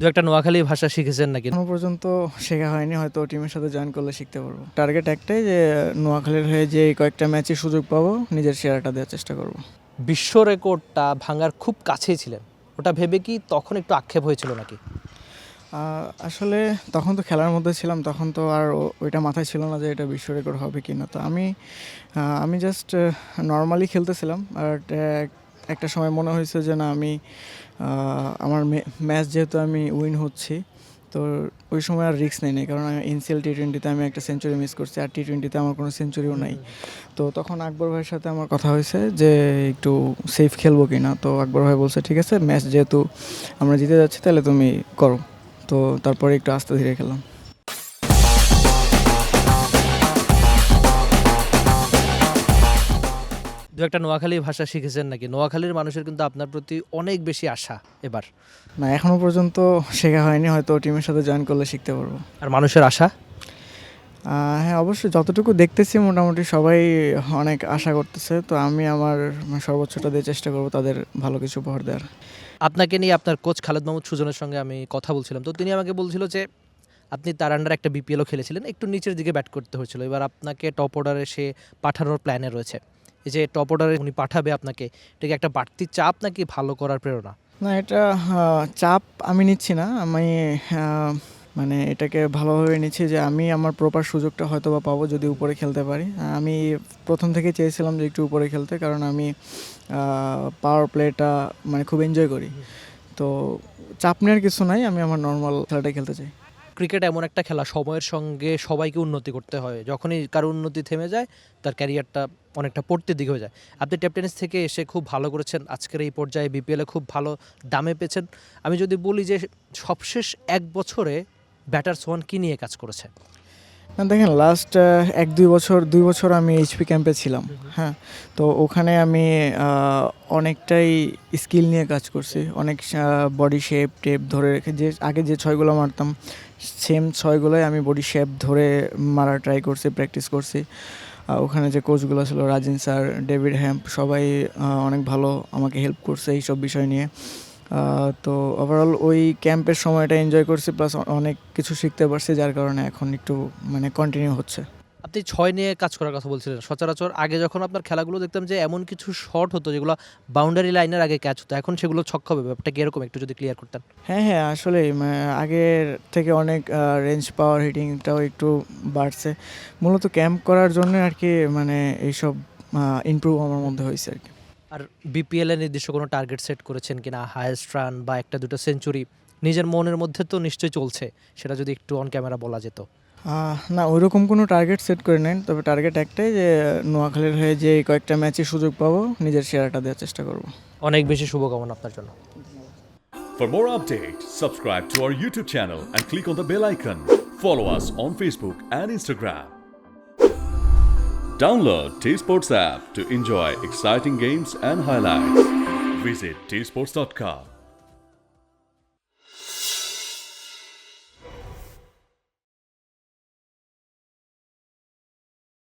দু একটা নোয়াখালী ভাষা শিখেছেন নাকি? এখনো পর্যন্ত শেখা হয়নি, হয়তো টিমের সাথে জয়েন করলে শিখতে পারবো। টার্গেট একটাই যে নোয়াখালীর হয়ে যে কয়েকটা ম্যাচে সুযোগ পাবো, নিজের সেরাটা দেওয়ার চেষ্টা করব। বিশ্ব রেকর্ডটা ভাঙার খুব কাছেই ছিলেন, ওটা ভেবে কি তখন একটু আক্ষেপ হয়েছিল নাকি? আসলে তখন তো খেলার মধ্যে ছিলাম, তখন তো আর ওইটা মাথায় ছিল না যে এটা বিশ্ব রেকর্ড হবে কি না। তো আমি জাস্ট নর্মালি খেলতেছিলাম। আর একটা সময় মনে হয়েছে যে না, আমি আমার ম্যাচ যেহেতু আমি উইন হচ্ছি, তো ওই সময় আর রিস্ক নেই, কারণ এনসিএল টি20তে আমি একটা সেঞ্চুরি মিস করছি, আর টি20তে আমার কোনো সেঞ্চুরিও নাই। তো তখন আকবর ভাইয়ের সাথে আমার কথা হয়েছে যে একটু সেফ খেলবো কি না। তো আকবর ভাই বলছে ঠিক আছে, ম্যাচ যেহেতু আমরা জিতে যাচ্ছি তাহলে তুমি করো। তো তারপরে একটু আস্তে ধীরে খেললাম। দু একটা নোয়াখালী ভাষা শিখেছেন নাকি? নোয়াখালীর মানুষের কিন্তু আপনার প্রতি অনেক বেশি আশা এবার। না, এখনো পর্যন্ত শেখা হয়নি, হয়তো টিমের সাথে জয়েন করলে শিখতে পারবো। আর মানুষের আশা? হ্যাঁ, অবশ্যই যতটুকু দেখতেছি মোটামুটি সবাই অনেক আশা করতেছে। তো আমি আমার সর্বোচ্চটা দিয়ে চেষ্টা করবো তাদের ভালো কিছু উপহার দেওয়ার। আপনাকে নিয়ে আপনার কোচ খালেদ মাহমুদ সুজনের সঙ্গে আমি কথা বলছিলাম, তো তিনি আমাকে বলছিল যে আপনি তার আন্ডারে একটা বিপিএলও খেলেছিলেন, একটু নিচের দিকে ব্যাট করতে হয়েছিল, এবার আপনাকে টপ অর্ডারে সে পাঠানোর প্ল্যানে রয়েছে। এই যে টপ অর্ডারে উনি পাঠাবে আপনাকে, এটা কি একটা বাড়তি চাপ নাকি ভালো করার প্রেরণা? না, এটা চাপ আমি নিচ্ছি না। আমি আহ, মানে এটাকে ভালোভাবে নিচ্ছি যে আমি আমার প্রপার সুযোগটা হয়তো বা পাবো যদি উপরে খেলতে পারি। আমি প্রথম থেকে চেয়েছিলাম যে একটু উপরে খেলতে, কারণ আমি পাওয়ার প্লেটা মানে খুব এনজয় করি। তো চাপ নেওয়ার কিছু নাই, আমি আমার নর্মাল খেলাটাই খেলতে চাই। ক্রিকেট এমন একটা খেলা, সময়ের সঙ্গে সবাইকে উন্নতি করতে হয়, যখনই কারো উন্নতি থেমে যায় তার ক্যারিয়ারটা অনেকটা পড়তে দিকে হয়ে যায়। আপনি টেপ টেনিস থেকে এসে খুব ভালো করেছেন, আজকের এই পর্যায়ে বিপিএলে খুব ভালো দামে পেয়েছেন। আমি যদি বলি যে সবশেষ এক বছরে ব্যাটার্স ওয়ান কী নিয়ে কাজ করেছে? না, দেখেন লাস্ট 2 বছর আমি এইচপি ক্যাম্পে ছিলাম। হ্যাঁ, তো ওখানে আমি অনেকটাই স্কিল নিয়ে কাজ করছি, অনেক বডি শেপ টেপ ধরে রেখে, যে আগে যে ছয়গুলো মারতাম সেম ছয়গুলোই আমি বডি শেপ ধরে মারা ট্রাই করছি, প্র্যাকটিস করছি। ওখানে যে কোচগুলো ছিল রাজিন স্যার, ডেভিড হ্যাম্প, সবাই অনেক ভালো আমাকে হেল্প করছে এইসব বিষয় নিয়ে। তো ওভারঅল ওই ক্যাম্পের সময়টা এনজয় করছি, প্লাস অনেক কিছু শিখতে পারছি, যার কারণে এখন একটু মানে কন্টিনিউ হচ্ছে। আপনি ছয় নিয়ে কাজ করার কথা বলছিলেন, সচরাচর আগে যখন আপনার খেলাগুলো দেখতাম যে এমন কিছু শট হতো যেগুলো বাউন্ডারি লাইনের আগে ক্যাচ হতো, এখন সেগুলো ছক্কা হবে, ব্যাপারটা কি এরকম? একটু যদি ক্লিয়ার করতেন। হ্যাঁ হ্যাঁ, আসলেই আগের থেকে অনেক রেঞ্জ পাওয়ার হিটিংটাও একটু বাড়ছে, মূলত ক্যাম্প করার জন্য আর কি। মানে এইসব ইমপ্রুভ আমার মধ্যে হয়েছে আর কি। আর বিপিএলে নির্দিষ্ট কোনো টার্গেট সেট করেছেন কিনা, হায়েস্ট রান বা একটা দুটো সেঞ্চুরি নিজের মনের মধ্যে তো নিশ্চয়ই চলছে, সেটা যদি একটু অন ক্যামেরা বলা যেত। না, ওইরকম কোনো টার্গেট সেট করে নেন, তবে টার্গেট একটাই যে নোয়াখালীর হয়ে যে কয়েকটা ম্যাচে সুযোগ পাবো, নিজের সেরাটা দেওয়ার চেষ্টা করব। অনেক বেশি শুভকামনা আপনার জন্য। For more updates, subscribe to our YouTube channel and click on the bell icon. Follow us on Facebook and Instagram. Download T-Sports app to enjoy exciting games and highlights. Visit tsports.com.